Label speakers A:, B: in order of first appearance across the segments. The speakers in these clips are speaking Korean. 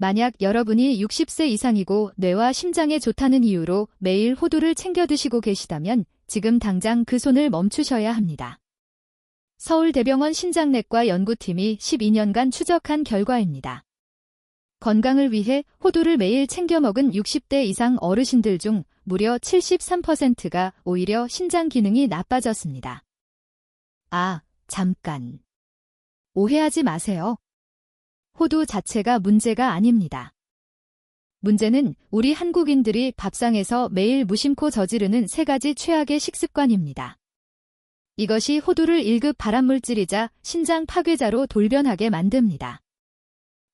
A: 만약 여러분이 60세 이상이고 뇌와 심장에 좋다는 이유로 매일 호두를 챙겨 드시고 계시다면 지금 당장 그 손을 멈추셔야 합니다. 서울대병원 신장내과 연구팀이 12년간 추적한 결과입니다. 건강을 위해 호두를 매일 챙겨 먹은 60대 이상 어르신들 중 무려 73%가 오히려 신장 기능이 나빠졌습니다. 아, 잠깐. 오해하지 마세요. 호두 자체가 문제가 아닙니다. 문제는 우리 한국인들이 밥상에서 매일 무심코 저지르는 3가지 최악의 식습관입니다. 이것이 호두를 1급 발암물질이자 신장 파괴자로 돌변하게 만듭니다.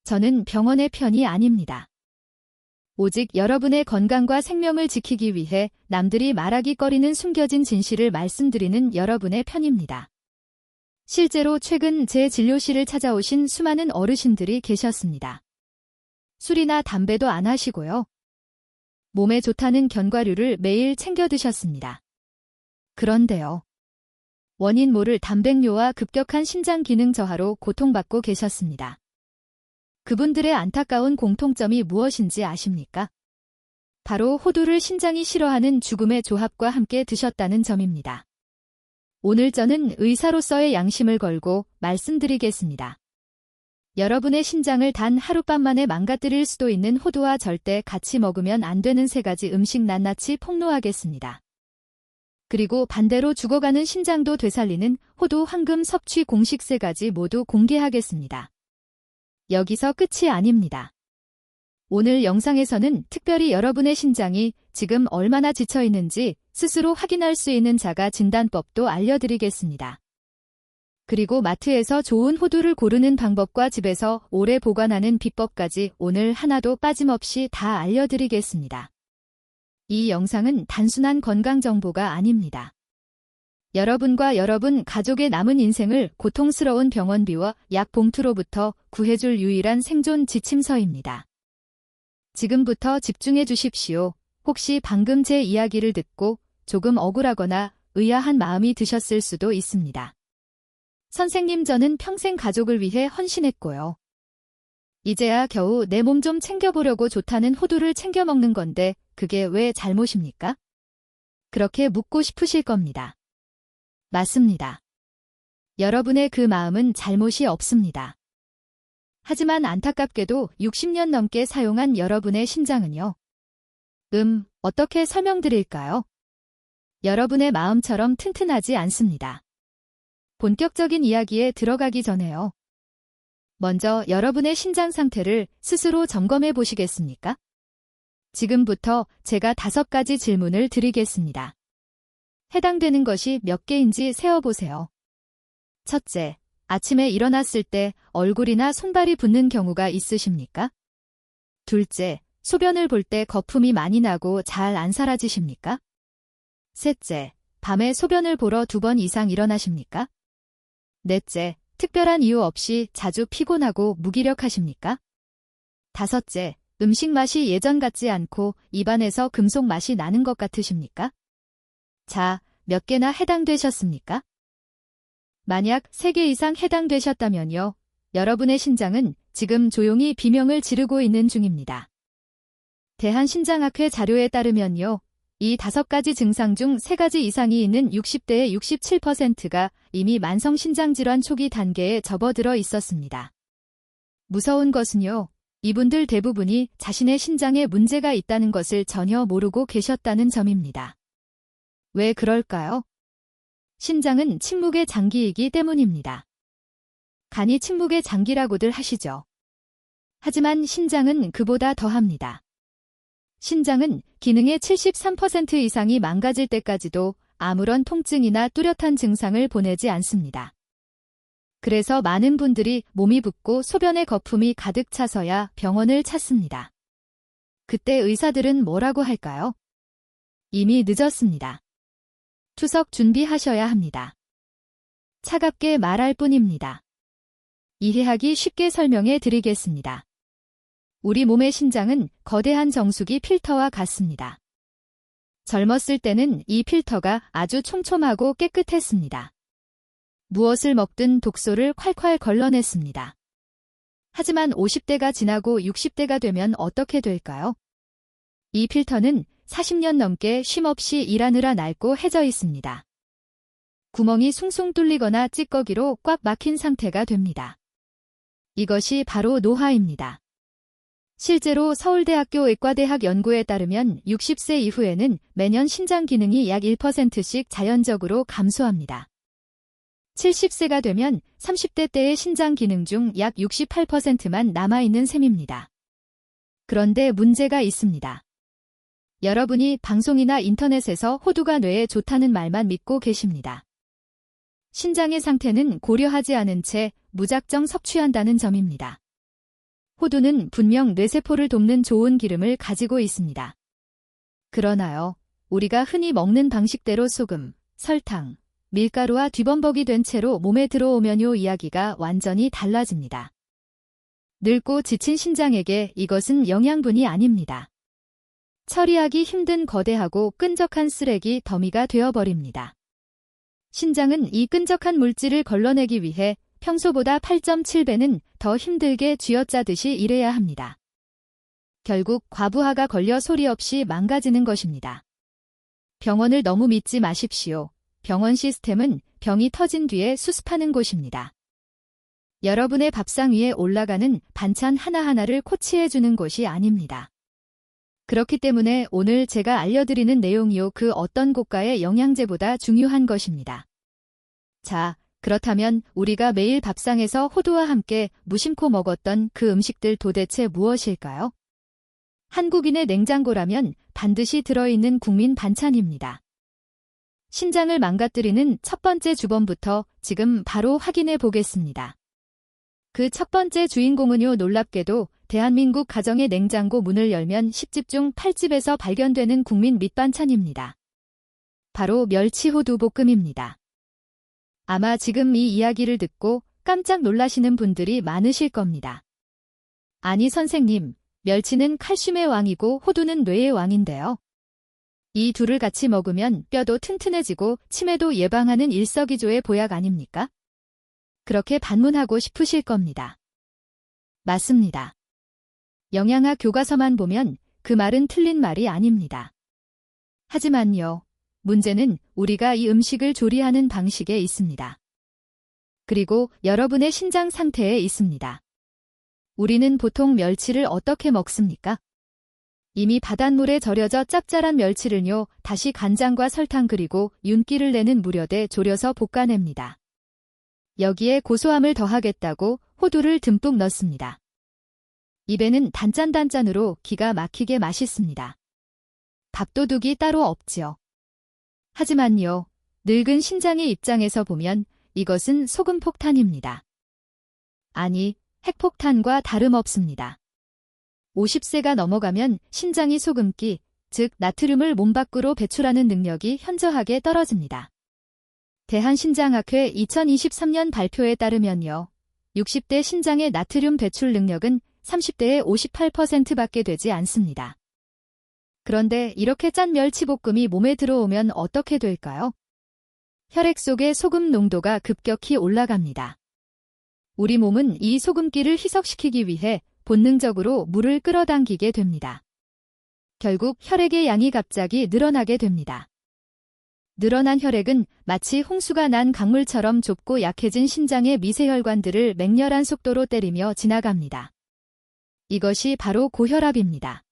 A: 저는 병원의 편이 아닙니다. 오직 여러분의 건강과 생명을 지키기 위해 남들이 말하기 꺼리는 숨겨진 진실을 말씀드리는 여러분의 편입니다. 실제로 최근 제 진료실을 찾아오신 수많은 어르신들이 계셨습니다. 술이나 담배도 안 하시고요. 몸에 좋다는 견과류를 매일 챙겨 드셨습니다. 그런데요. 원인 모를 단백뇨와 급격한 심장 기능 저하로 고통받고 계셨습니다. 그분들의 안타까운 공통점이 무엇인지 아십니까? 바로 호두를 신장이 싫어하는 죽음의 조합과 함께 드셨다는 점입니다. 오늘 저는 의사로서의 양심을 걸고 말씀드리겠습니다. 여러분의 신장을 단 하룻밤 만에 망가뜨릴 수도 있는 호두와 절대 같이 먹으면 안 되는 3가지 음식 낱낱이 폭로하겠습니다. 그리고 반대로 죽어가는 신장도 되살리는 호두 황금 섭취 공식 3가지 모두 공개하겠습니다. 여기서 끝이 아닙니다. 오늘 영상에서는 특별히 여러분의 신장이 지금 얼마나 지쳐 있는지 스스로 확인할 수 있는 자가 진단법도 알려드리겠습니다. 그리고 마트에서 좋은 호두를 고르는 방법과 집에서 오래 보관하는 비법까지 오늘 하나도 빠짐없이 다 알려드리겠습니다. 이 영상은 단순한 건강 정보가 아닙니다. 여러분과 여러분 가족의 남은 인생을 고통스러운 병원비와 약 봉투로부터 구해줄 유일한 생존 지침서입니다. 지금부터 집중해 주십시오. 혹시 방금 제 이야기를 듣고 조금 억울하거나 의아한 마음이 드셨을 수도 있습니다. 선생님, 저는 평생 가족을 위해 헌신했고요. 이제야 겨우 내 몸 좀 챙겨보려고 좋다는 호두를 챙겨 먹는 건데 그게 왜 잘못입니까? 그렇게 묻고 싶으실 겁니다. 맞습니다. 여러분의 그 마음은 잘못이 없습니다. 하지만 안타깝게도 60년 넘게 사용한 여러분의 신장은요. 어떻게 설명드릴까요? 여러분의 마음처럼 튼튼하지 않습니다. 본격적인 이야기에 들어가기 전에요. 먼저 여러분의 신장 상태를 스스로 점검해 보시겠습니까? 지금부터 제가 5가지 질문을 드리겠습니다. 해당되는 것이 몇 개인지 세어보세요. 첫째, 아침에 일어났을 때 얼굴이나 손발이 붓는 경우가 있으십니까? 둘째, 소변을 볼 때 거품이 많이 나고 잘 안 사라지십니까? 셋째, 밤에 소변을 보러 2번 이상 일어나십니까? 넷째, 특별한 이유 없이 자주 피곤하고 무기력하십니까? 다섯째, 음식 맛이 예전 같지 않고 입안에서 금속 맛이 나는 것 같으십니까? 자, 몇 개나 해당되셨습니까? 만약 3개 이상 해당되셨다면요. 여러분의 신장은 지금 조용히 비명을 지르고 있는 중입니다. 대한신장학회 자료에 따르면요. 이 5가지 증상 중 3가지 이상이 있는 60대의 67%가 이미 만성신장질환 초기 단계에 접어들어 있었습니다. 무서운 것은요. 이분들 대부분이 자신의 신장에 문제가 있다는 것을 전혀 모르고 계셨다는 점입니다. 왜 그럴까요? 신장은 침묵의 장기이기 때문입니다. 간이 침묵의 장기라고들 하시죠. 하지만 신장은 그보다 더합니다. 신장은 기능의 73% 이상이 망가질 때까지도 아무런 통증이나 뚜렷한 증상을 보내지 않습니다. 그래서 많은 분들이 몸이 붓고 소변에 거품이 가득 차서야 병원을 찾습니다. 그때 의사들은 뭐라고 할까요? 이미 늦었습니다. 투석 준비하셔야 합니다. 차갑게 말할 뿐입니다. 이해하기 쉽게 설명해 드리겠습니다. 우리 몸의 신장은 거대한 정수기 필터와 같습니다. 젊었을 때는 이 필터가 아주 촘촘하고 깨끗했습니다. 무엇을 먹든 독소를 콸콸 걸러냈습니다. 하지만 50대가 지나고 60대가 되면 어떻게 될까요? 이 필터는 40년 넘게 쉼없이 일하느라 낡고 해져 있습니다. 구멍이 숭숭 뚫리거나 찌꺼기로 꽉 막힌 상태가 됩니다. 이것이 바로 노화입니다. 실제로 서울대학교 의과대학 연구에 따르면 60세 이후에는 매년 신장 기능이 약 1%씩 자연적으로 감소합니다. 70세가 되면 30대 때의 신장 기능 중 약 68%만 남아있는 셈입니다. 그런데 문제가 있습니다. 여러분이 방송이나 인터넷에서 호두가 뇌에 좋다는 말만 믿고 계십니다. 신장의 상태는 고려하지 않은 채 무작정 섭취한다는 점입니다. 호두는 분명 뇌세포를 돕는 좋은 기름을 가지고 있습니다. 그러나요, 우리가 흔히 먹는 방식대로 소금, 설탕, 밀가루와 뒤범벅이 된 채로 몸에 들어오면요 이야기가 완전히 달라집니다. 늙고 지친 신장에게 이것은 영양분이 아닙니다. 처리하기 힘든 거대하고 끈적한 쓰레기 더미가 되어버립니다. 신장은 이 끈적한 물질을 걸러내기 위해 평소보다 8.7배는 더 힘들게 쥐어짜듯이 일해야 합니다. 결국 과부하가 걸려 소리 없이 망가지는 것입니다. 병원을 너무 믿지 마십시오. 병원 시스템은 병이 터진 뒤에 수습하는 곳입니다. 여러분의 밥상 위에 올라가는 반찬 하나하나를 코치해주는 곳이 아닙니다. 그렇기 때문에 오늘 제가 알려드리는 내용이요 그 어떤 고가의 영양제보다 중요한 것입니다. 자, 그렇다면 우리가 매일 밥상에서 호두와 함께 무심코 먹었던 그 음식들 도대체 무엇일까요? 한국인의 냉장고라면 반드시 들어있는 국민 반찬입니다. 신장을 망가뜨리는 첫 번째 주범부터 지금 바로 확인해 보겠습니다. 그 첫 번째 주인공은요 놀랍게도 대한민국 가정의 냉장고 문을 열면 10집 중 8집에서 발견되는 국민 밑반찬입니다. 바로 멸치호두 볶음입니다. 아마 지금 이 이야기를 듣고 깜짝 놀라시는 분들이 많으실 겁니다. 아니 선생님, 멸치는 칼슘의 왕이고 호두는 뇌의 왕인데요. 이 둘을 같이 먹으면 뼈도 튼튼해지고 치매도 예방하는 일석이조의 보약 아닙니까? 그렇게 반문하고 싶으실 겁니다. 맞습니다. 영양학 교과서만 보면 그 말은 틀린 말이 아닙니다. 하지만요, 문제는 우리가 이 음식을 조리하는 방식에 있습니다. 그리고 여러분의 신장 상태에 있습니다. 우리는 보통 멸치를 어떻게 먹습니까? 이미 바닷물에 절여져 짭짤한 멸치를요, 다시 간장과 설탕 그리고 윤기를 내는 무려대 졸여서 볶아냅니다. 여기에 고소함을 더하겠다고 호두를 듬뿍 넣습니다. 입에는 단짠단짠으로 기가 막히게 맛있습니다. 밥도둑이 따로 없지요. 하지만요, 늙은 신장의 입장에서 보면 이것은 소금폭탄입니다. 아니, 핵폭탄과 다름없습니다. 50세가 넘어가면 신장이 소금기, 즉 나트륨을 몸 밖으로 배출하는 능력이 현저하게 떨어집니다. 대한신장학회 2023년 발표에 따르면요, 60대 신장의 나트륨 배출 능력은 30대의 58%밖에 되지 않습니다. 그런데 이렇게 짠 멸치볶음이 몸에 들어오면 어떻게 될까요? 혈액 속의 소금 농도가 급격히 올라갑니다. 우리 몸은 이 소금기를 희석시키기 위해 본능적으로 물을 끌어당기게 됩니다. 결국 혈액의 양이 갑자기 늘어나게 됩니다. 늘어난 혈액은 마치 홍수가 난 강물처럼 좁고 약해진 신장의 미세혈관들을 맹렬한 속도로 때리며 지나갑니다. 이것이 바로 고혈압입니다.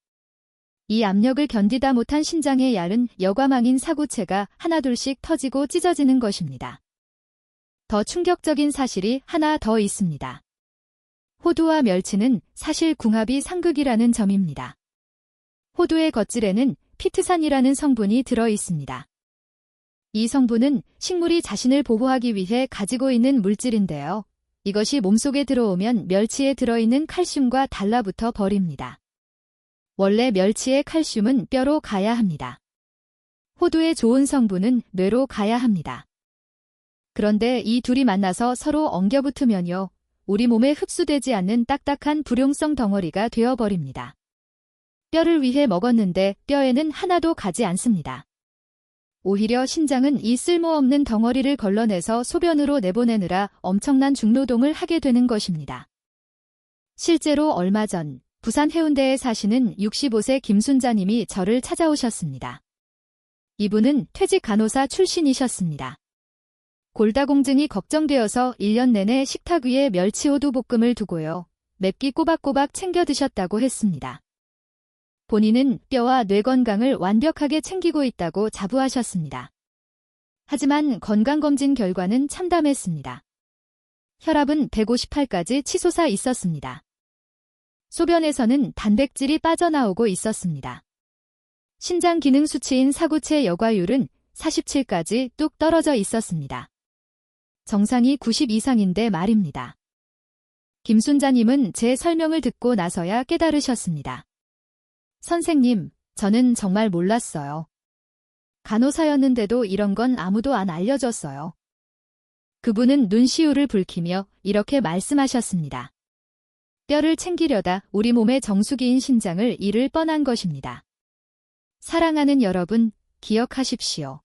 A: 이 압력을 견디다 못한 신장의 얇은 여과망인 사구체가 하나둘씩 터지고 찢어지는 것입니다. 더 충격적인 사실이 하나 더 있습니다. 호두와 멸치는 사실 궁합이 상극이라는 점입니다. 호두의 겉질에는 피트산이라는 성분이 들어 있습니다. 이 성분은 식물이 자신을 보호하기 위해 가지고 있는 물질인데요. 이것이 몸속에 들어오면 멸치에 들어있는 칼슘과 달라붙어 버립니다. 원래 멸치의 칼슘은 뼈로 가야 합니다. 호두의 좋은 성분은 뇌로 가야 합니다. 그런데 이 둘이 만나서 서로 엉겨붙으면요, 우리 몸에 흡수되지 않는 딱딱한 불용성 덩어리가 되어버립니다. 뼈를 위해 먹었는데 뼈에는 하나도 가지 않습니다. 오히려 신장은 이 쓸모없는 덩어리를 걸러내서 소변으로 내보내느라 엄청난 중노동을 하게 되는 것입니다. 실제로 얼마 전 부산 해운대에 사시는 65세 김순자님이 저를 찾아오셨습니다. 이분은 퇴직 간호사 출신이셨습니다. 골다공증이 걱정되어서 1년 내내 식탁 위에 멸치호두 볶음을 두고요. 맵기 꼬박꼬박 챙겨 드셨다고 했습니다. 본인은 뼈와 뇌 건강을 완벽하게 챙기고 있다고 자부하셨습니다. 하지만 건강검진 결과는 참담했습니다. 혈압은 158까지 치솟아 있었습니다. 소변에서는 단백질이 빠져나오고 있었습니다. 신장 기능 수치인 사구체 여과율은 47까지 뚝 떨어져 있었습니다. 정상이 90 이상인데 말입니다. 김순자님은 제 설명을 듣고 나서야 깨달으셨습니다. 선생님, 저는 정말 몰랐어요. 간호사였는데도 이런 건 아무도 안 알려줬어요. 그분은 눈시울을 붉히며 이렇게 말씀하셨습니다. 뼈를 챙기려다 우리 몸의 정수기인 신장을 잃을 뻔한 것입니다. 사랑하는 여러분, 기억하십시오.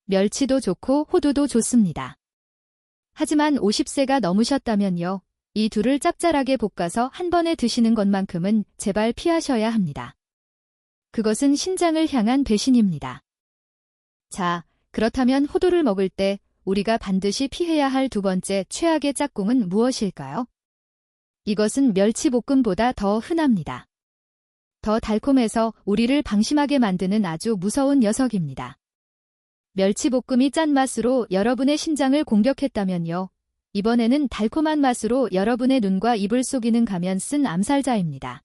A: 멸치도 좋고 호두도 좋습니다. 하지만 50세가 넘으셨다면요. 이 둘을 짭짤하게 볶아서 한 번에 드시는 것만큼은 제발 피하셔야 합니다. 그것은 신장을 향한 배신입니다. 자, 그렇다면 호두를 먹을 때 우리가 반드시 피해야 할 두 번째 최악의 짝꿍은 무엇일까요? 이것은 멸치볶음보다 더 흔합니다. 더 달콤해서 우리를 방심하게 만드는 아주 무서운 녀석입니다. 멸치볶음이 짠맛으로 여러분의 신장을 공격했다면요. 이번에는 달콤한 맛으로 여러분의 눈과 입을 속이는 가면 쓴 암살자입니다.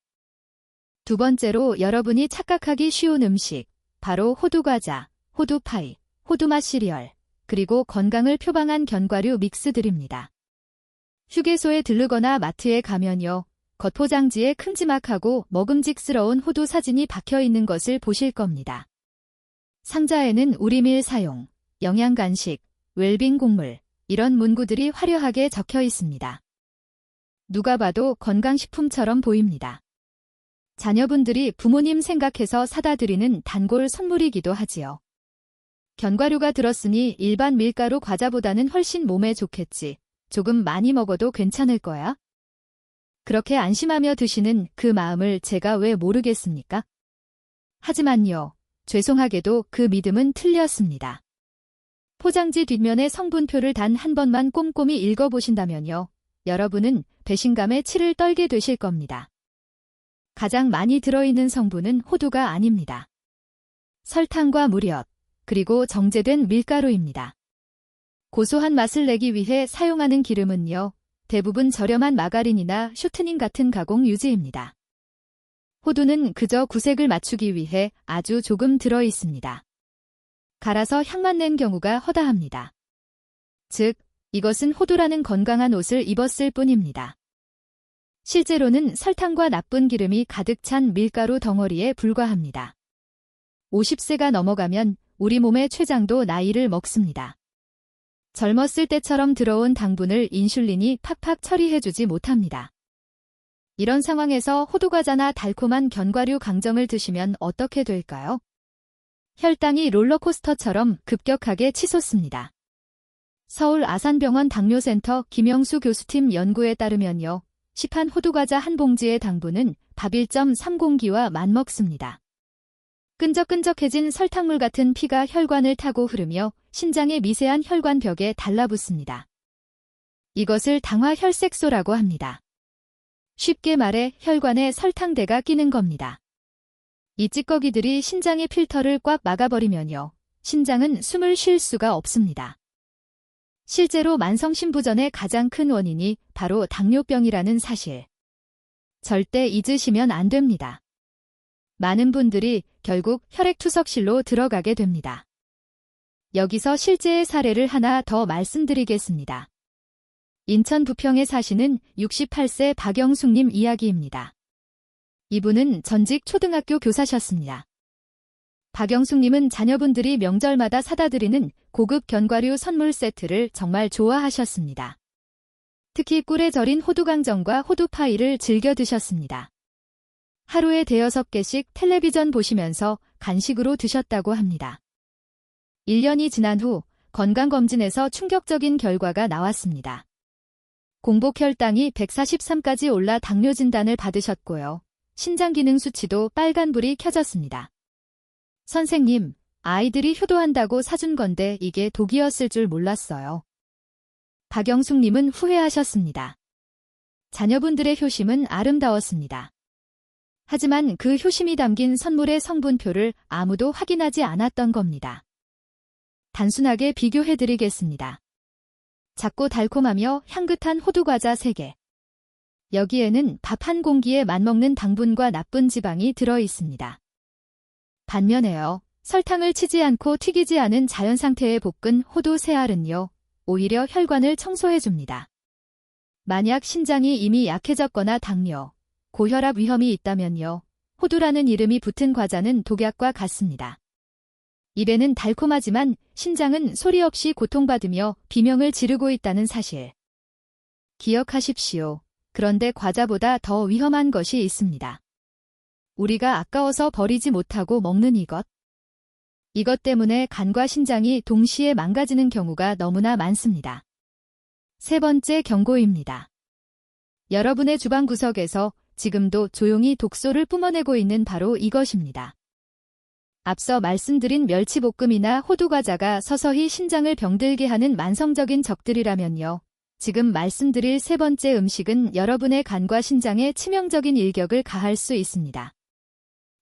A: 두 번째로 여러분이 착각하기 쉬운 음식, 바로 호두과자, 호두파이, 호두맛 시리얼, 그리고 건강을 표방한 견과류 믹스들입니다. 휴게소에 들르거나 마트에 가면요. 겉포장지에 큼지막하고 먹음직스러운 호두 사진이 박혀있는 것을 보실 겁니다. 상자에는 우리밀 사용, 영양간식, 웰빙 곡물, 이런 문구들이 화려하게 적혀 있습니다. 누가 봐도 건강식품처럼 보입니다. 자녀분들이 부모님 생각해서 사다 드리는 단골 선물이기도 하지요. 견과류가 들었으니 일반 밀가루 과자보다는 훨씬 몸에 좋겠지. 조금 많이 먹어도 괜찮을 거야. 그렇게 안심하며 드시는 그 마음을 제가 왜 모르겠습니까? 하지만요, 죄송하게도 그 믿음은 틀렸습니다. 포장지 뒷면에 성분표를 단 한 번만 꼼꼼히 읽어보신다면요, 여러분은 배신감에 치를 떨게 되실 겁니다. 가장 많이 들어있는 성분은 호두가 아닙니다. 설탕과 물엿, 그리고 정제된 밀가루입니다. 고소한 맛을 내기 위해 사용하는 기름은요, 대부분 저렴한 마가린이나 쇼트닝 같은 가공 유지입니다. 호두는 그저 구색을 맞추기 위해 아주 조금 들어 있습니다. 갈아서 향만 낸 경우가 허다합니다. 즉, 이것은 호두라는 건강한 옷을 입었을 뿐입니다. 실제로는 설탕과 나쁜 기름이 가득 찬 밀가루 덩어리에 불과합니다. 50세가 넘어가면 우리 몸의 췌장도 나이를 먹습니다. 젊었을 때처럼 들어온 당분을 인슐린이 팍팍 처리해주지 못합니다. 이런 상황에서 호두과자나 달콤한 견과류 강정을 드시면 어떻게 될까요? 혈당이 롤러코스터처럼 급격하게 치솟습니다. 서울 아산병원 당뇨센터 김영수 교수팀 연구에 따르면요. 시판 호두과자 한 봉지의 당분은 밥 1.3공기와 맞먹습니다. 끈적끈적해진 설탕물 같은 피가 혈관을 타고 흐르며 신장의 미세한 혈관벽에 달라붙습니다. 이것을 당화혈색소라고 합니다. 쉽게 말해 혈관에 설탕대가 끼는 겁니다. 이 찌꺼기들이 신장의 필터를 꽉 막아버리면요. 신장은 숨을 쉴 수가 없습니다. 실제로 만성신부전의 가장 큰 원인이 바로 당뇨병이라는 사실. 절대 잊으시면 안 됩니다. 많은 분들이 결국 혈액투석실로 들어가게 됩니다. 여기서 실제의 사례를 하나 더 말씀드리겠습니다. 인천 부평에 사시는 68세 박영숙님 이야기입니다. 이분은 전직 초등학교 교사셨습니다. 박영숙님은 자녀분들이 명절마다 사다 드리는 고급 견과류 선물 세트를 정말 좋아하셨습니다. 특히 꿀에 절인 호두강정과 호두파이를 즐겨 드셨습니다. 하루에 5-6개씩 텔레비전 보시면서 간식으로 드셨다고 합니다. 1년이 지난 후 건강검진에서 충격적인 결과가 나왔습니다. 공복 혈당이 143까지 올라 당뇨 진단을 받으셨고요. 신장 기능 수치도 빨간불이 켜졌습니다. 선생님, 아이들이 효도한다고 사준 건데 이게 독이었을 줄 몰랐어요. 박영숙님은 후회하셨습니다. 자녀분들의 효심은 아름다웠습니다. 하지만 그 효심이 담긴 선물의 성분표를 아무도 확인하지 않았던 겁니다. 단순하게 비교해드리겠습니다. 작고 달콤하며 향긋한 호두과자 3개. 여기에는 밥 한 공기에 맞먹는 당분과 나쁜 지방이 들어있습니다. 반면에요. 설탕을 치지 않고 튀기지 않은 자연 상태의 볶은 호두 3알은요. 오히려 혈관을 청소해줍니다. 만약 신장이 이미 약해졌거나 당뇨, 고혈압 위험이 있다면요. 호두라는 이름이 붙은 과자는 독약과 같습니다. 입에는 달콤하지만 신장은 소리 없이 고통받으며 비명을 지르고 있다는 사실. 기억하십시오. 그런데 과자보다 더 위험한 것이 있습니다. 우리가 아까워서 버리지 못하고 먹는 이것. 이것 때문에 간과 신장이 동시에 망가지는 경우가 너무나 많습니다. 3번째 경고입니다. 여러분의 주방 구석에서 지금도 조용히 독소를 뿜어내고 있는 바로 이것입니다. 앞서 말씀드린 멸치볶음이나 호두과자가 서서히 신장을 병들게 하는 만성적인 적들이라면요. 지금 말씀드릴 3번째 음식은 여러분의 간과 신장에 치명적인 일격을 가할 수 있습니다.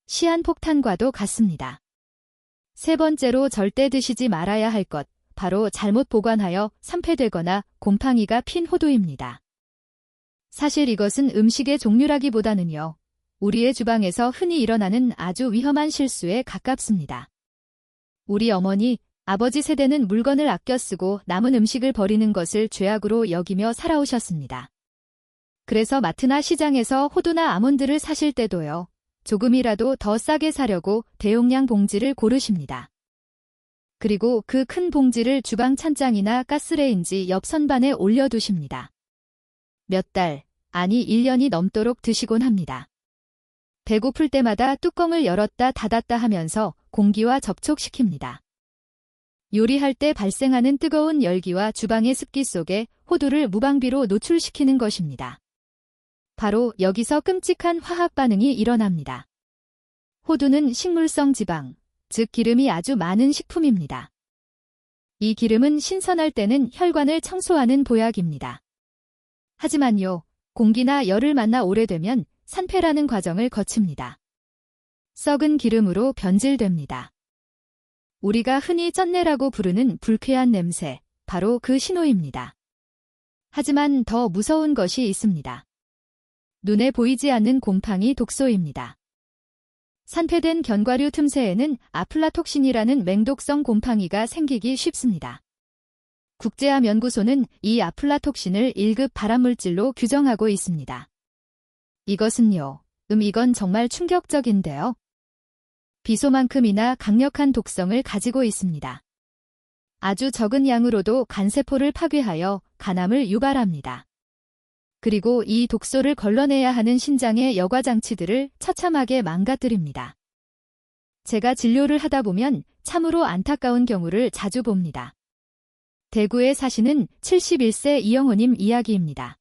A: 시한폭탄과도 같습니다. 3번째로 절대 드시지 말아야 할 것, 바로 잘못 보관하여 산패되거나 곰팡이가 핀 호두입니다. 사실 이것은 음식의 종류라기보다는요. 우리의 주방에서 흔히 일어나는 아주 위험한 실수에 가깝습니다. 우리 어머니, 아버지 세대는 물건을 아껴 쓰고 남은 음식을 버리는 것을 죄악으로 여기며 살아오셨습니다. 그래서 마트나 시장에서 호두나 아몬드를 사실 때도요. 조금이라도 더 싸게 사려고 대용량 봉지를 고르십니다. 그리고 그 큰 봉지를 주방 찬장이나 가스레인지 옆 선반에 올려두십니다. 몇 달, 아니 1년이 넘도록 드시곤 합니다. 배고플 때마다 뚜껑을 열었다 닫았다 하면서 공기와 접촉시킵니다. 요리할 때 발생하는 뜨거운 열기와 주방의 습기 속에 호두를 무방비로 노출시키는 것입니다. 바로 여기서 끔찍한 화학 반응이 일어납니다. 호두는 식물성 지방, 즉 기름이 아주 많은 식품입니다. 이 기름은 신선할 때는 혈관을 청소하는 보약입니다. 하지만요, 공기나 열을 만나 오래되면 산패라는 과정을 거칩니다. 썩은 기름으로 변질됩니다. 우리가 흔히 쩐내라고 부르는 불쾌한 냄새, 바로 그 신호입니다. 하지만 더 무서운 것이 있습니다. 눈에 보이지 않는 곰팡이 독소입니다. 산패된 견과류 틈새에는 아플라톡신이라는 맹독성 곰팡이가 생기기 쉽습니다. 국제암 연구소는 이 아플라톡신을 1급 발암물질로 규정하고 있습니다. 이것은요, 이건 정말 충격적인데요. 비소만큼이나 강력한 독성을 가지고 있습니다. 아주 적은 양으로도 간세포를 파괴하여 간암을 유발합니다. 그리고 이 독소를 걸러내야 하는 신장의 여과장치들을 처참하게 망가뜨립니다. 제가 진료를 하다 보면 참으로 안타까운 경우를 자주 봅니다. 대구에 사시는 71세 이영호님 이야기입니다.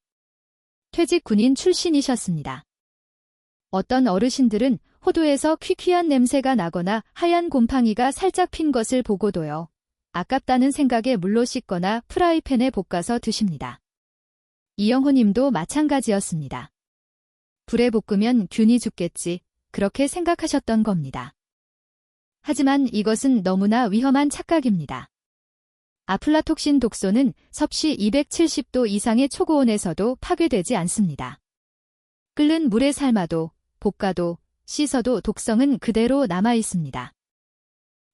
A: 퇴직 군인 출신이셨습니다. 어떤 어르신들은 호두에서 퀴퀴한 냄새가 나거나 하얀 곰팡이가 살짝 핀 것을 보고도요. 아깝다는 생각에 물로 씻거나 프라이팬에 볶아서 드십니다. 이영호 님도 마찬가지였습니다. 불에 볶으면 균이 죽겠지, 그렇게 생각하셨던 겁니다. 하지만 이것은 너무나 위험한 착각입니다. 아플라톡신 독소는 섭씨 270도 이상의 초고온에서도 파괴되지 않습니다. 끓는 물에 삶아도, 볶아도, 씻어도 독성은 그대로 남아 있습니다.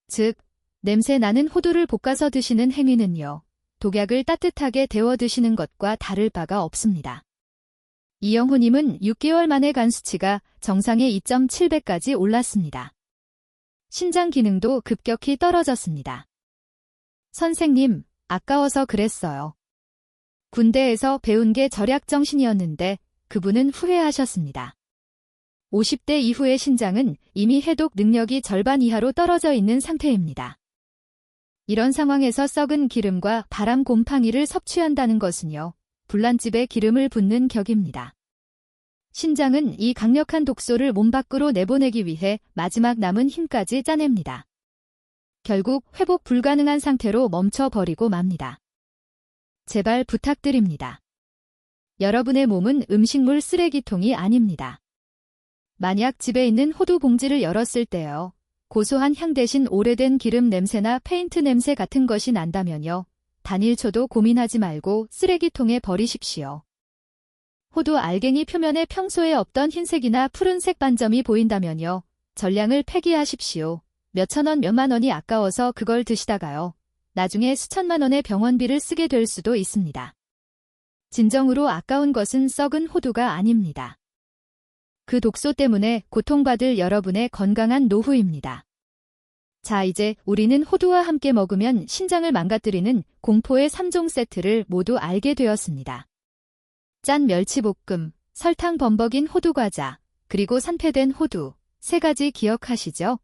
A: 즉, 냄새 나는 호두를 볶아서 드시는 행위는요, 독약을 따뜻하게 데워 드시는 것과 다를 바가 없습니다. 이영호님은 6개월 만에 간 수치가 정상의 2.7배까지 올랐습니다. 신장 기능도 급격히 떨어졌습니다. 선생님, 아까워서 그랬어요. 군대에서 배운 게 절약정신이었는데 그분은 후회하셨습니다. 50대 이후의 신장은 이미 해독 능력이 절반 이하로 떨어져 있는 상태입니다. 이런 상황에서 썩은 기름과 바람 곰팡이를 섭취한다는 것은요, 불난집에 기름을 붓는 격입니다. 신장은 이 강력한 독소를 몸 밖으로 내보내기 위해 마지막 남은 힘까지 짜냅니다. 결국 회복 불가능한 상태로 멈춰버리고 맙니다. 제발 부탁드립니다. 여러분의 몸은 음식물 쓰레기통이 아닙니다. 만약 집에 있는 호두 봉지를 열었을 때요. 고소한 향 대신 오래된 기름 냄새나 페인트 냄새 같은 것이 난다면요. 단 1초도 고민하지 말고 쓰레기통에 버리십시오. 호두 알갱이 표면에 평소에 없던 흰색이나 푸른색 반점이 보인다면요. 전량을 폐기하십시오. 몇천 원, 몇만 원이 아까워서 그걸 드시다가요. 나중에 수천만 원의 병원비를 쓰게 될 수도 있습니다. 진정으로 아까운 것은 썩은 호두가 아닙니다. 그 독소 때문에 고통받을 여러분의 건강한 노후입니다. 자, 이제 우리는 호두와 함께 먹으면 신장을 망가뜨리는 공포의 3종 세트를 모두 알게 되었습니다. 짠 멸치볶음, 설탕 범벅인 호두과자, 그리고 산패된 호두, 3가지 기억하시죠?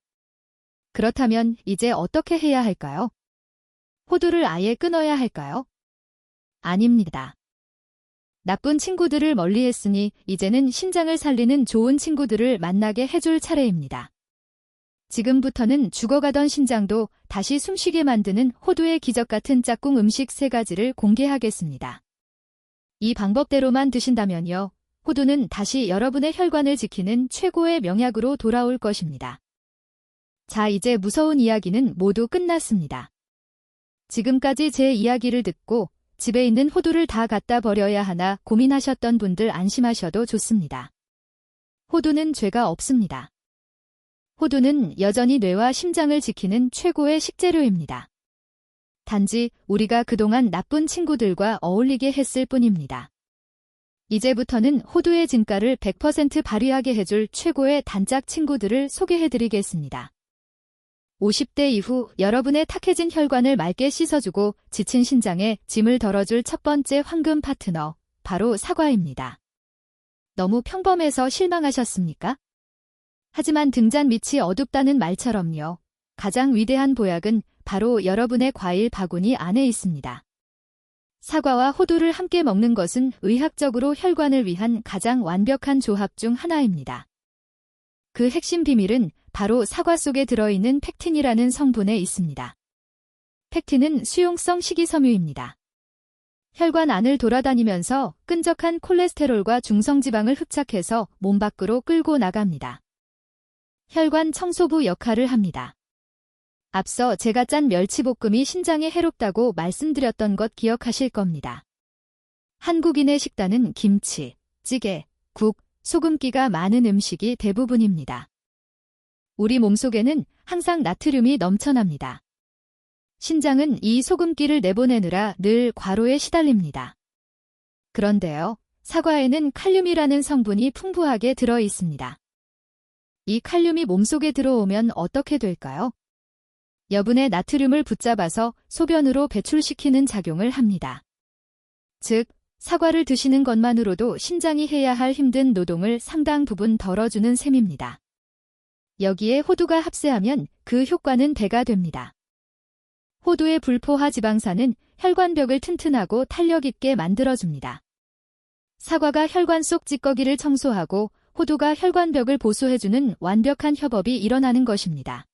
A: 그렇다면 이제 어떻게 해야 할까요? 호두를 아예 끊어야 할까요? 아닙니다. 나쁜 친구들을 멀리했으니 이제는 신장을 살리는 좋은 친구들을 만나게 해줄 차례입니다. 지금부터는 죽어가던 신장도 다시 숨쉬게 만드는 호두의 기적 같은 짝꿍 음식 3가지를 공개하겠습니다. 이 방법대로만 드신다면요. 호두는 다시 여러분의 혈관을 지키는 최고의 명약으로 돌아올 것입니다. 자, 이제 무서운 이야기는 모두 끝났습니다. 지금까지 제 이야기를 듣고 집에 있는 호두를 다 갖다 버려야 하나 고민하셨던 분들 안심하셔도 좋습니다. 호두는 죄가 없습니다. 호두는 여전히 뇌와 심장을 지키는 최고의 식재료입니다. 단지 우리가 그동안 나쁜 친구들과 어울리게 했을 뿐입니다. 이제부터는 호두의 진가를 100% 발휘하게 해줄 최고의 단짝 친구들을 소개해드리겠습니다. 50대 이후 여러분의 탁해진 혈관을 맑게 씻어주고 지친 신장에 짐을 덜어줄 첫 번째 황금 파트너, 바로 사과입니다. 너무 평범해서 실망하셨습니까? 하지만 등잔 밑이 어둡다는 말처럼요. 가장 위대한 보약은 바로 여러분의 과일 바구니 안에 있습니다. 사과와 호두를 함께 먹는 것은 의학적으로 혈관을 위한 가장 완벽한 조합 중 하나입니다. 그 핵심 비밀은 바로 사과 속에 들어있는 펙틴이라는 성분에 있습니다. 펙틴은 수용성 식이섬유입니다. 혈관 안을 돌아다니면서 끈적한 콜레스테롤과 중성지방을 흡착해서 몸 밖으로 끌고 나갑니다. 혈관 청소부 역할을 합니다. 앞서 제가 짠 멸치볶음이 신장에 해롭다고 말씀드렸던 것 기억하실 겁니다. 한국인의 식단은 김치, 찌개, 국, 소금기가 많은 음식이 대부분입니다. 우리 몸속에는 항상 나트륨이 넘쳐납니다. 신장은 이 소금기를 내보내느라 늘 과로에 시달립니다. 그런데요, 사과에는 칼륨이라는 성분이 풍부하게 들어 있습니다. 이 칼륨이 몸속에 들어오면 어떻게 될까요? 여분의 나트륨을 붙잡아서 소변으로 배출시키는 작용을 합니다. 즉, 사과를 드시는 것만으로도 신장이 해야 할 힘든 노동을 상당 부분 덜어주는 셈입니다. 여기에 호두가 합세하면 그 효과는 배가 됩니다. 호두의 불포화 지방산은 혈관벽을 튼튼하고 탄력 있게 만들어줍니다. 사과가 혈관 속 찌꺼기를 청소하고 호두가 혈관벽을 보수해주는 완벽한 협업이 일어나는 것입니다.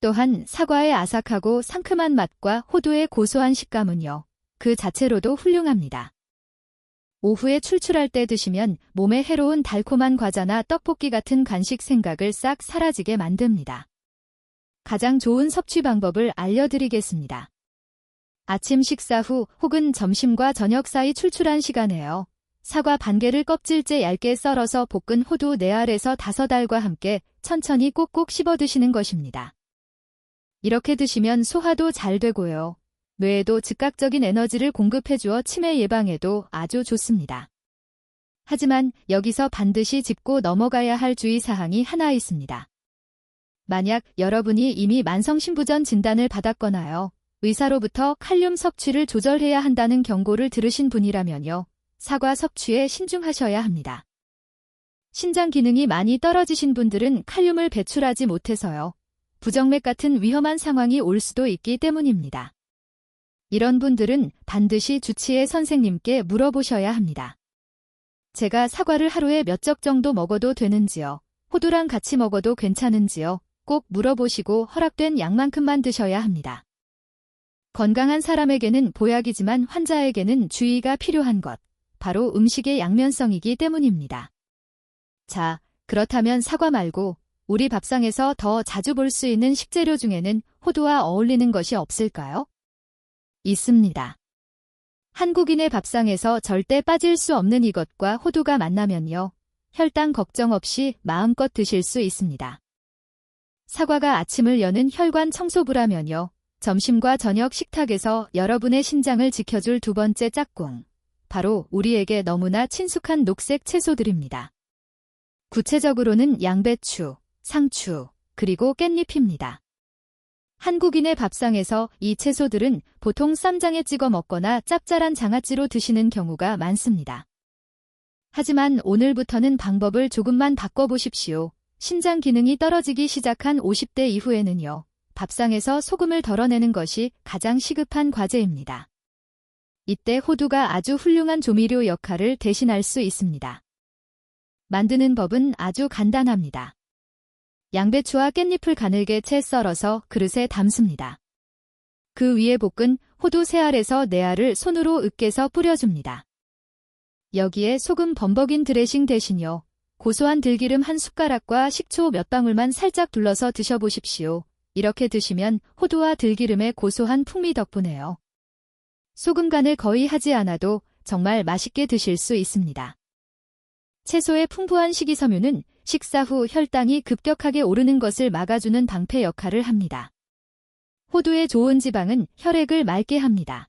A: 또한 사과의 아삭하고 상큼한 맛과 호두의 고소한 식감은요, 그 자체로도 훌륭합니다. 오후에 출출할 때 드시면 몸에 해로운 달콤한 과자나 떡볶이 같은 간식 생각을 싹 사라지게 만듭니다. 가장 좋은 섭취 방법을 알려드리겠습니다. 아침 식사 후 혹은 점심과 저녁 사이 출출한 시간에요. 사과 반 개를 껍질째 얇게 썰어서 볶은 호두 4알에서 5알과 함께 천천히 꼭꼭 씹어 드시는 것입니다. 이렇게 드시면 소화도 잘 되고요. 뇌에도 즉각적인 에너지를 공급해주어 치매 예방에도 아주 좋습니다. 하지만 여기서 반드시 짚고 넘어가야 할 주의사항이 하나 있습니다. 만약 여러분이 이미 만성신부전 진단을 받았거나요, 의사로부터 칼륨 섭취를 조절해야 한다는 경고를 들으신 분이라면요, 사과 섭취에 신중하셔야 합니다. 신장 기능이 많이 떨어지신 분들은 칼륨을 배출하지 못해서요, 부정맥 같은 위험한 상황이 올 수도 있기 때문입니다. 이런 분들은 반드시 주치의 선생님께 물어보셔야 합니다. 제가 사과를 하루에 몇 적 정도 먹어도 되는지요? 호두랑 같이 먹어도 괜찮은지요? 꼭 물어보시고 허락된 양만큼만 드셔야 합니다. 건강한 사람에게는 보약이지만 환자에게는 주의가 필요한 것, 바로 음식의 양면성이기 때문입니다. 자, 그렇다면 사과 말고 우리 밥상에서 더 자주 볼 수 있는 식재료 중에는 호두와 어울리는 것이 없을까요? 있습니다. 한국인의 밥상에서 절대 빠질 수 없는 이것과 호두가 만나면요, 혈당 걱정 없이 마음껏 드실 수 있습니다. 사과가 아침을 여는 혈관 청소부라면요, 점심과 저녁 식탁에서 여러분의 신장을 지켜줄 두 번째 짝꿍, 바로 우리에게 너무나 친숙한 녹색 채소들입니다. 구체적으로는 양배추, 상추, 그리고 깻잎입니다. 한국인의 밥상에서 이 채소들은 보통 쌈장에 찍어 먹거나 짭짤한 장아찌로 드시는 경우가 많습니다. 하지만 오늘부터는 방법을 조금만 바꿔보십시오. 신장 기능이 떨어지기 시작한 50대 이후에는요, 밥상에서 소금을 덜어내는 것이 가장 시급한 과제입니다. 이때 호두가 아주 훌륭한 조미료 역할을 대신할 수 있습니다. 만드는 법은 아주 간단합니다. 양배추와 깻잎을 가늘게 채 썰어서 그릇에 담습니다. 그 위에 볶은 호두 3알에서 4알을 손으로 으깨서 뿌려줍니다. 여기에 소금 범벅인 드레싱 대신요, 고소한 들기름 1숟가락과 식초 몇 방울만 살짝 둘러서 드셔보십시오. 이렇게 드시면 호두와 들기름의 고소한 풍미 덕분에요, 소금 간을 거의 하지 않아도 정말 맛있게 드실 수 있습니다. 채소의 풍부한 식이섬유는 식사 후 혈당이 급격하게 오르는 것을 막아주는 방패 역할을 합니다. 호두의 좋은 지방은 혈액을 맑게 합니다.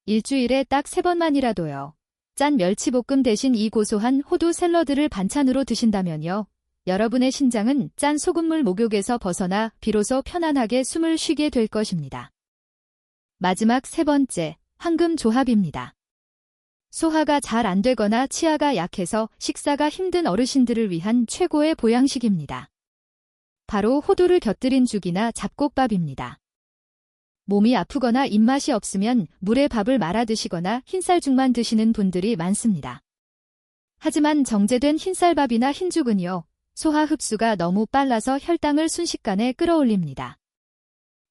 A: 일주일에 딱 3번만이라도요, 짠 멸치볶음 대신 이 고소한 호두 샐러드를 반찬으로 드신다면요, 여러분의 신장은 짠 소금물 목욕에서 벗어나 비로소 편안하게 숨을 쉬게 될 것입니다. 마지막 3번째, 황금 조합입니다. 소화가 잘 안 되거나 치아가 약해서 식사가 힘든 어르신들을 위한 최고의 보양식입니다. 바로 호두를 곁들인 죽이나 잡곡밥입니다. 몸이 아프거나 입맛이 없으면 물에 밥을 말아 드시거나 흰쌀죽만 드시는 분들이 많습니다. 하지만 정제된 흰쌀밥이나 흰죽은요, 소화 흡수가 너무 빨라서 혈당을 순식간에 끌어올립니다.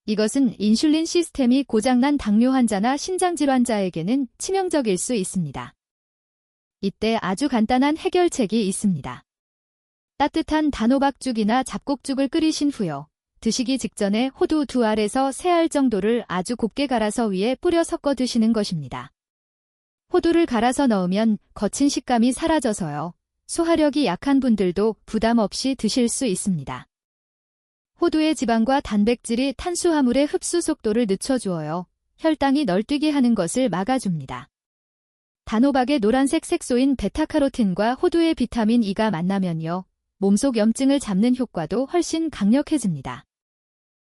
A: 이것은 인슐린 시스템이 고장난 당뇨 환자나 신장질환자에게는 치명적일 수 있습니다. 이때 아주 간단한 해결책이 있습니다. 따뜻한 단호박죽이나 잡곡죽을 끓이신 후요, 드시기 직전에 호두 2알에서 3알 정도를 아주 곱게 갈아서 위에 뿌려 섞어 드시는 것입니다. 호두를 갈아서 넣으면 거친 식감이 사라져서요, 소화력이 약한 분들도 부담 없이 드실 수 있습니다. 호두의 지방과 단백질이 탄수화물의 흡수 속도를 늦춰주어요, 혈당이 널뛰게 하는 것을 막아줍니다. 단호박의 노란색 색소인 베타카로틴과 호두의 비타민 E가 만나면요, 몸속 염증을 잡는 효과도 훨씬 강력해집니다.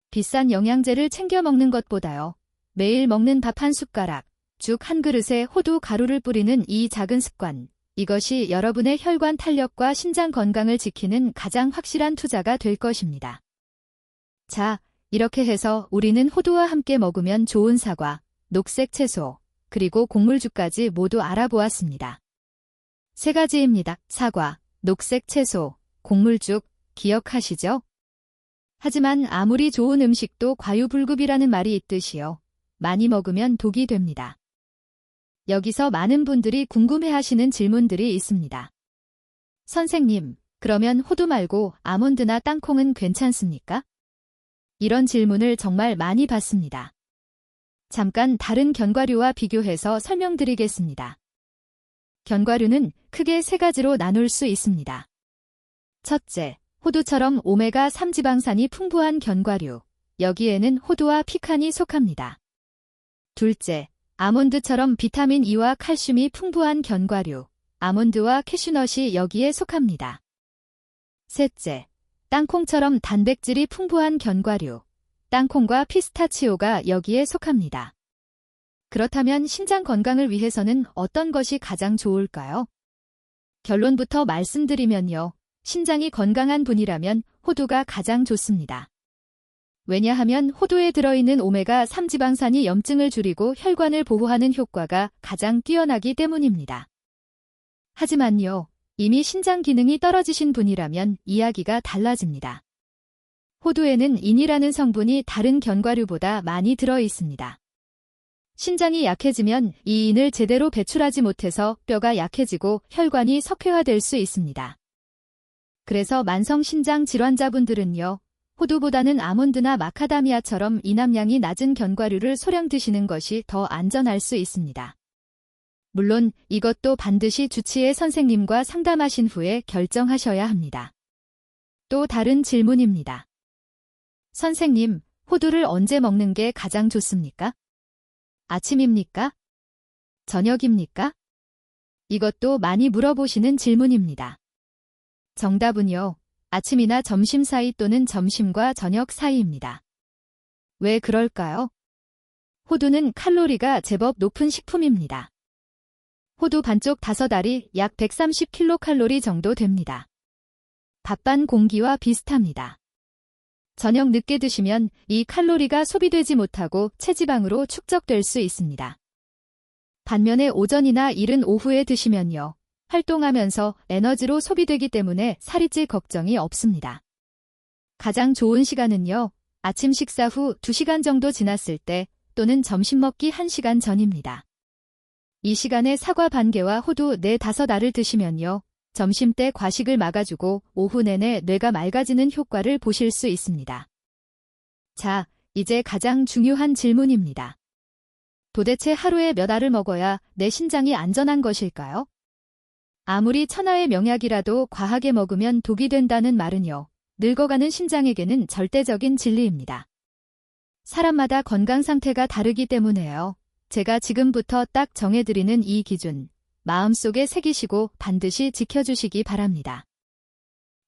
A: 비싼 영양제를 챙겨 먹는 것보다요, 매일 먹는 밥 한 숟가락, 죽 한 그릇에 호두 가루를 뿌리는 이 작은 습관, 이것이 여러분의 혈관 탄력과 신장 건강을 지키는 가장 확실한 투자가 될 것입니다. 자, 이렇게 해서 우리는 호두와 함께 먹으면 좋은 사과, 녹색 채소, 그리고 곡물죽까지 모두 알아보았습니다. 3가지입니다. 사과, 녹색 채소, 곡물죽, 기억하시죠? 하지만 아무리 좋은 음식도 과유불급이라는 말이 있듯이요, 많이 먹으면 독이 됩니다. 여기서 많은 분들이 궁금해하시는 질문들이 있습니다. 선생님, 그러면 호두 말고 아몬드나 땅콩은 괜찮습니까? 이런 질문을 정말 많이 받습니다. 잠깐 다른 견과류와 비교해서 설명드리겠습니다. 견과류는 크게 3가지로 나눌 수 있습니다. 첫째, 호두처럼 오메가3 지방산이 풍부한 견과류. 여기에는 호두와 피칸이 속합니다. 둘째, 아몬드처럼 비타민 E와 칼슘이 풍부한 견과류. 아몬드와 캐슈넛이 여기에 속합니다. 셋째, 땅콩처럼 단백질이 풍부한 견과류. 땅콩과 피스타치오가 여기에 속합니다. 그렇다면 신장 건강을 위해서는 어떤 것이 가장 좋을까요? 결론부터 말씀드리면요, 신장이 건강한 분이라면 호두가 가장 좋습니다. 왜냐하면 호두에 들어있는 오메가3 지방산이 염증을 줄이고 혈관을 보호하는 효과가 가장 뛰어나기 때문입니다. 하지만요, 이미 신장 기능이 떨어지신 분이라면 이야기가 달라집니다. 호두에는 인이라는 성분이 다른 견과류보다 많이 들어 있습니다. 신장이 약해지면 이 인을 제대로 배출하지 못해서 뼈가 약해지고 혈관이 석회화될 수 있습니다. 그래서 만성신장 질환자분들은요, 호두보다는 아몬드나 마카다미아처럼 이함량이 낮은 견과류를 소량 드시는 것이 더 안전할 수 있습니다. 물론 이것도 반드시 주치의 선생님과 상담하신 후에 결정하셔야 합니다. 또 다른 질문입니다. 선생님, 호두를 언제 먹는 게 가장 좋습니까? 아침입니까? 저녁입니까? 이것도 많이 물어보시는 질문입니다. 정답은요, 아침이나 점심 사이 또는 점심과 저녁 사이입니다. 왜 그럴까요? 호두는 칼로리가 제법 높은 식품입니다. 호두 반쪽 5알이 약 130kcal 정도 됩니다. 밥 반 공기와 비슷합니다. 저녁 늦게 드시면 이 칼로리가 소비되지 못하고 체지방으로 축적될 수 있습니다. 반면에 오전이나 이른 오후에 드시면요, 활동하면서 에너지로 소비되기 때문에 살이 찔 걱정이 없습니다. 가장 좋은 시간은요, 아침 식사 후 2시간 정도 지났을 때 또는 점심 먹기 1시간 전입니다. 이 시간에 사과 반개와 호두 4-5알을 드시면요, 점심때 과식을 막아주고 오후 내내 뇌가 맑아지는 효과를 보실 수 있습니다. 자, 이제 가장 중요한 질문입니다. 도대체 하루에 몇 알을 먹어야 내 신장이 안전한 것일까요? 아무리 천하의 명약이라도 과하게 먹으면 독이 된다는 말은요, 늙어가는 신장에게는 절대적인 진리입니다. 사람마다 건강 상태가 다르기 때문에요. 제가 지금부터 딱 정해드리는 이 기준, 마음속에 새기시고 반드시 지켜주시기 바랍니다.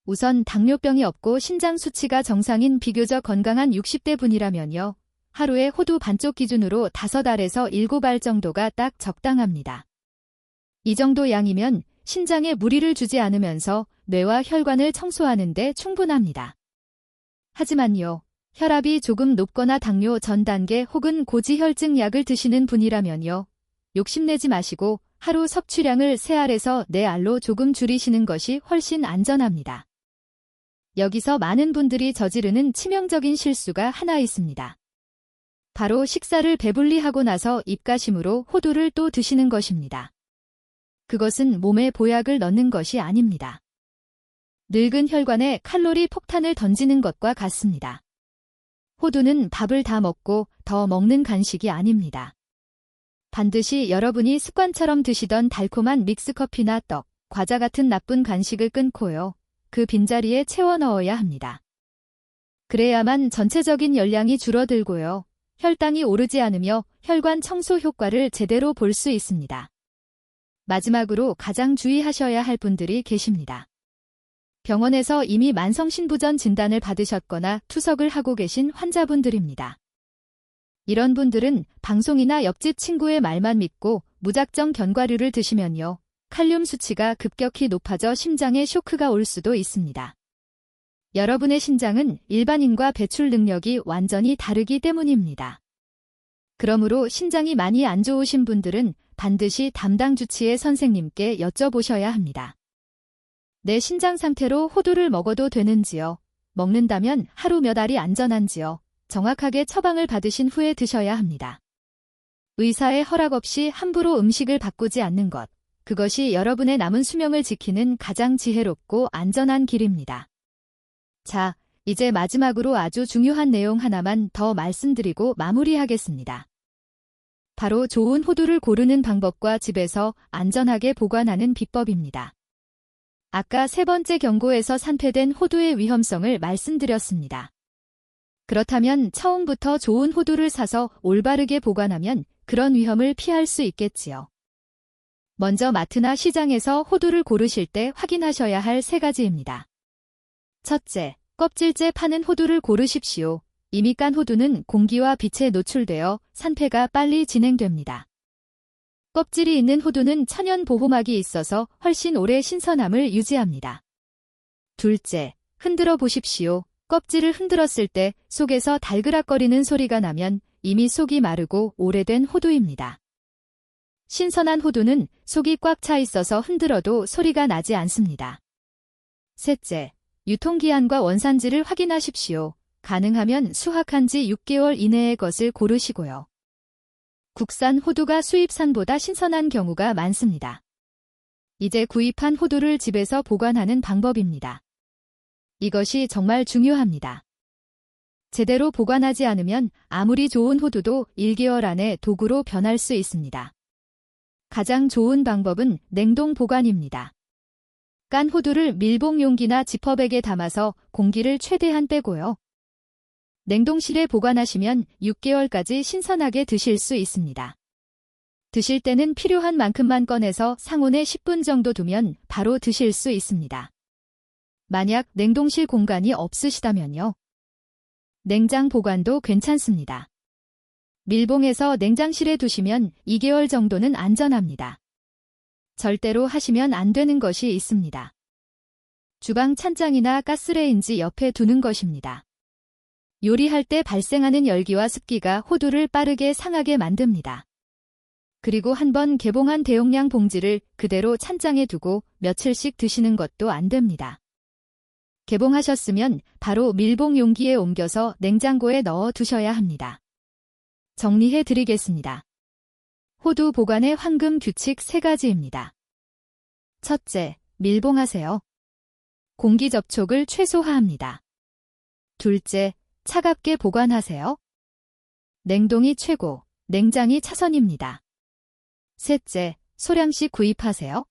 A: 우선 당뇨병이 없고 신장 수치가 정상인 비교적 건강한 60대 분이라면요, 하루에 호두 반쪽 기준으로 5알에서 7알 정도가 딱 적당합니다. 이 정도 양이면 신장에 무리를 주지 않으면서 뇌와 혈관을 청소하는 데 충분합니다. 하지만요, 혈압이 조금 높거나 당뇨 전 단계 혹은 고지혈증 약을 드시는 분이라면요, 욕심내지 마시고 하루 섭취량을 3알에서 4알로 조금 줄이시는 것이 훨씬 안전합니다. 여기서 많은 분들이 저지르는 치명적인 실수가 하나 있습니다. 바로 식사를 배불리 하고 나서 입가심으로 호두를 또 드시는 것입니다. 그것은 몸에 보약을 넣는 것이 아닙니다. 늙은 혈관에 칼로리 폭탄을 던지는 것과 같습니다. 호두는 밥을 다 먹고 더 먹는 간식이 아닙니다. 반드시 여러분이 습관처럼 드시던 달콤한 믹스커피나 떡, 과자 같은 나쁜 간식을 끊고요, 그 빈자리에 채워 넣어야 합니다. 그래야만 전체적인 열량이 줄어들고요, 혈당이 오르지 않으며 혈관 청소 효과를 제대로 볼 수 있습니다. 마지막으로 가장 주의하셔야 할 분들이 계십니다. 병원에서 이미 만성신부전 진단을 받으셨거나 투석을 하고 계신 환자분들입니다. 이런 분들은 방송이나 옆집 친구의 말만 믿고 무작정 견과류를 드시면요, 칼륨 수치가 급격히 높아져 심장에 쇼크가 올 수도 있습니다. 여러분의 신장은 일반인과 배출 능력이 완전히 다르기 때문입니다. 그러므로 신장이 많이 안 좋으신 분들은 반드시 담당 주치의 선생님께 여쭤보셔야 합니다. 내 신장 상태로 호두를 먹어도 되는지요? 먹는다면 하루 몇 알이 안전한지요? 정확하게 처방을 받으신 후에 드셔야 합니다. 의사의 허락 없이 함부로 음식을 바꾸지 않는 것, 그것이 여러분의 남은 수명을 지키는 가장 지혜롭고 안전한 길입니다. 자, 이제 마지막으로 아주 중요한 내용 하나만 더 말씀드리고 마무리하겠습니다. 바로 좋은 호두를 고르는 방법과 집에서 안전하게 보관하는 비법입니다. 아까 3번째 경고에서 산패된 호두의 위험성을 말씀드렸습니다. 그렇다면 처음부터 좋은 호두를 사서 올바르게 보관하면 그런 위험을 피할 수 있겠지요. 먼저 마트나 시장에서 호두를 고르실 때 확인하셔야 할 3가지입니다. 첫째, 껍질째 파는 호두를 고르십시오. 이미 깐 호두는 공기와 빛에 노출되어 산패가 빨리 진행됩니다. 껍질이 있는 호두는 천연 보호막이 있어서 훨씬 오래 신선함을 유지합니다. 둘째, 흔들어 보십시오. 껍질을 흔들었을 때 속에서 달그락거리는 소리가 나면 이미 속이 마르고 오래된 호두입니다. 신선한 호두는 속이 꽉 차 있어서 흔들어도 소리가 나지 않습니다. 셋째, 유통기한과 원산지를 확인하십시오. 가능하면 수확한 지 6개월 이내의 것을 고르시고요. 국산 호두가 수입산보다 신선한 경우가 많습니다. 이제 구입한 호두를 집에서 보관하는 방법입니다. 이것이 정말 중요합니다. 제대로 보관하지 않으면 아무리 좋은 호두도 1개월 안에 독으로 변할 수 있습니다. 가장 좋은 방법은 냉동 보관입니다. 깐 호두를 밀봉 용기나 지퍼백에 담아서 공기를 최대한 빼고요. 냉동실에 보관하시면 6개월까지 신선하게 드실 수 있습니다. 드실 때는 필요한 만큼만 꺼내서 상온에 10분 정도 두면 바로 드실 수 있습니다. 만약 냉동실 공간이 없으시다면요. 냉장 보관도 괜찮습니다. 밀봉해서 냉장실에 두시면 2개월 정도는 안전합니다. 절대로 하시면 안 되는 것이 있습니다. 주방 찬장이나 가스레인지 옆에 두는 것입니다. 요리할 때 발생하는 열기와 습기가 호두를 빠르게 상하게 만듭니다. 그리고 한번 개봉한 대용량 봉지를 그대로 찬장에 두고 며칠씩 드시는 것도 안 됩니다. 개봉하셨으면 바로 밀봉 용기에 옮겨서 냉장고에 넣어 두셔야 합니다. 정리해 드리겠습니다. 호두 보관의 황금 규칙 3가지입니다. 첫째, 밀봉하세요. 공기 접촉을 최소화합니다. 둘째, 차갑게 보관하세요. 냉동이 최고, 냉장이 차선입니다. 셋째, 소량씩 구입하세요.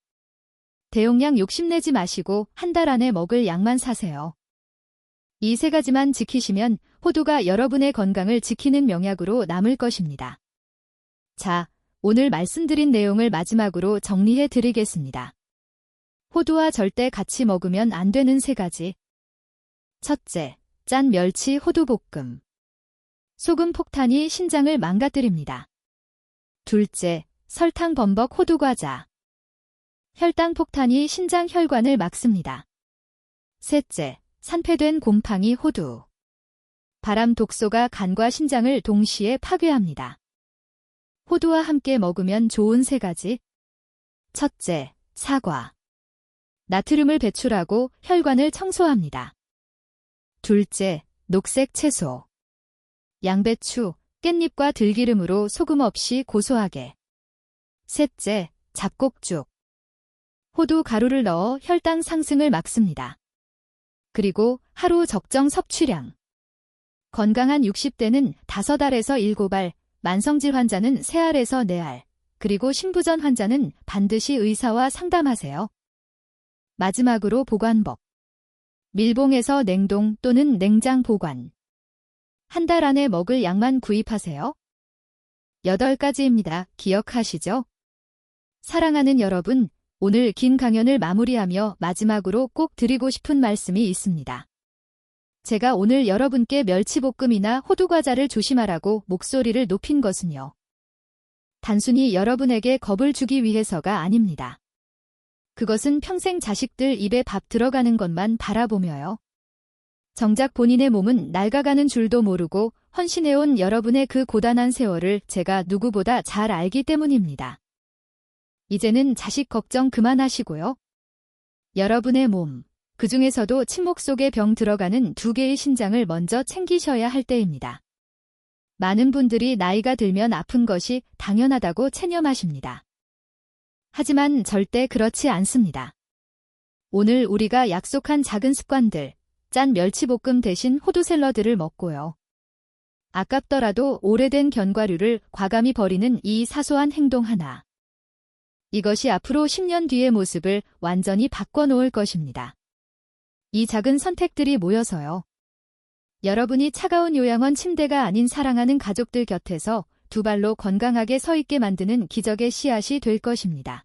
A: 대용량 욕심내지 마시고 한 달 안에 먹을 양만 사세요. 이 3가지만 지키시면 호두가 여러분의 건강을 지키는 명약으로 남을 것입니다. 자, 오늘 말씀드린 내용을 마지막으로 정리해 드리겠습니다. 호두와 절대 같이 먹으면 안 되는 3가지. 첫째, 짠 멸치 호두볶음. 소금 폭탄이 신장을 망가뜨립니다. 둘째, 설탕 범벅 호두과자. 혈당 폭탄이 신장 혈관을 막습니다. 셋째, 산패된 곰팡이 호두. 바람 독소가 간과 신장을 동시에 파괴합니다. 호두와 함께 먹으면 좋은 3가지. 첫째, 사과. 나트륨을 배출하고 혈관을 청소합니다. 둘째, 녹색 채소. 양배추, 깻잎과 들기름으로 소금 없이 고소하게. 셋째, 잡곡죽. 호두 가루를 넣어 혈당 상승을 막습니다. 그리고 하루 적정 섭취량. 건강한 60대는 5알에서 7알, 만성질 환자는 3알에서 4알, 그리고 신부전 환자는 반드시 의사와 상담하세요. 마지막으로 보관법. 밀봉해서 냉동 또는 냉장 보관. 한 달 안에 먹을 양만 구입하세요. 8가지입니다. 기억하시죠? 사랑하는 여러분, 오늘 긴 강연을 마무리하며 마지막으로 꼭 드리고 싶은 말씀이 있습니다. 제가 오늘 여러분께 멸치볶음이나 호두과자를 조심하라고 목소리를 높인 것은요. 단순히 여러분에게 겁을 주기 위해서가 아닙니다. 그것은 평생 자식들 입에 밥 들어가는 것만 바라보며요. 정작 본인의 몸은 낡아가는 줄도 모르고 헌신해온 여러분의 그 고단한 세월을 제가 누구보다 잘 알기 때문입니다. 이제는 자식 걱정 그만하시고요. 여러분의 몸, 그 중에서도 침묵 속에 병 들어가는 2개의 신장을 먼저 챙기셔야 할 때입니다. 많은 분들이 나이가 들면 아픈 것이 당연하다고 체념하십니다. 하지만 절대 그렇지 않습니다. 오늘 우리가 약속한 작은 습관들, 짠 멸치볶음 대신 호두 샐러드를 먹고요. 아깝더라도 오래된 견과류를 과감히 버리는 이 사소한 행동 하나. 이것이 앞으로 10년 뒤의 모습을 완전히 바꿔놓을 것입니다. 이 작은 선택들이 모여서요. 여러분이 차가운 요양원 침대가 아닌 사랑하는 가족들 곁에서 2발로 건강하게 서 있게 만드는 기적의 씨앗이 될 것입니다.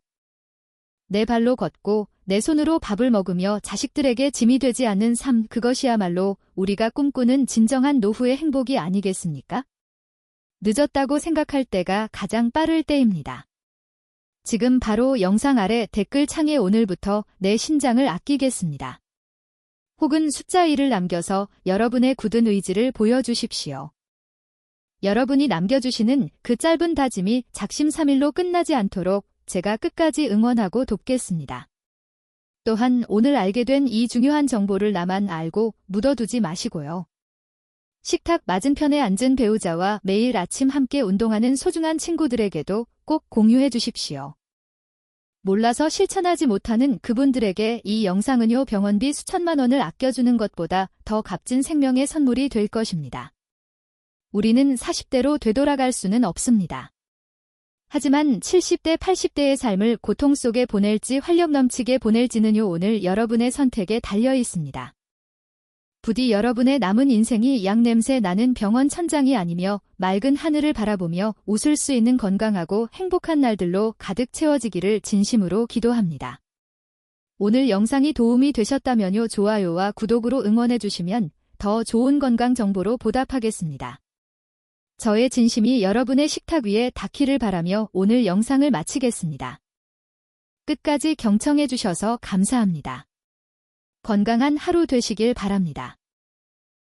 A: 내 발로 걷고 내 손으로 밥을 먹으며 자식들에게 짐이 되지 않는 삶, 그것이야말로 우리가 꿈꾸는 진정한 노후의 행복이 아니겠습니까? 늦었다고 생각할 때가 가장 빠를 때입니다. 지금 바로 영상 아래 댓글창에 오늘부터 내 신장을 아끼겠습니다. 혹은 숫자 1을 남겨서 여러분의 굳은 의지를 보여주십시오. 여러분이 남겨주시는 그 짧은 다짐이 작심삼일로 끝나지 않도록 제가 끝까지 응원하고 돕겠습니다. 또한 오늘 알게 된 이 중요한 정보를 나만 알고 묻어두지 마시고요. 식탁 맞은편에 앉은 배우자와 매일 아침 함께 운동하는 소중한 친구들에게도 꼭 공유해 주십시오. 몰라서 실천하지 못하는 그분들에게 이 영상은요 병원비 수천만 원을 아껴주는 것보다 더 값진 생명의 선물이 될 것입니다. 우리는 40대로 되돌아갈 수는 없습니다. 하지만 70대, 80대의 삶을 고통 속에 보낼지 활력 넘치게 보낼지는요 오늘 여러분의 선택에 달려 있습니다. 부디 여러분의 남은 인생이 약냄새 나는 병원 천장이 아니며 맑은 하늘을 바라보며 웃을 수 있는 건강하고 행복한 날들로 가득 채워지기를 진심으로 기도합니다. 오늘 영상이 도움이 되셨다면요 좋아요와 구독으로 응원해 주시면 더 좋은 건강 정보로 보답하겠습니다. 저의 진심이 여러분의 식탁 위에 닿기를 바라며 오늘 영상을 마치겠습니다. 끝까지 경청해 주셔서 감사합니다. 건강한 하루 되시길 바랍니다.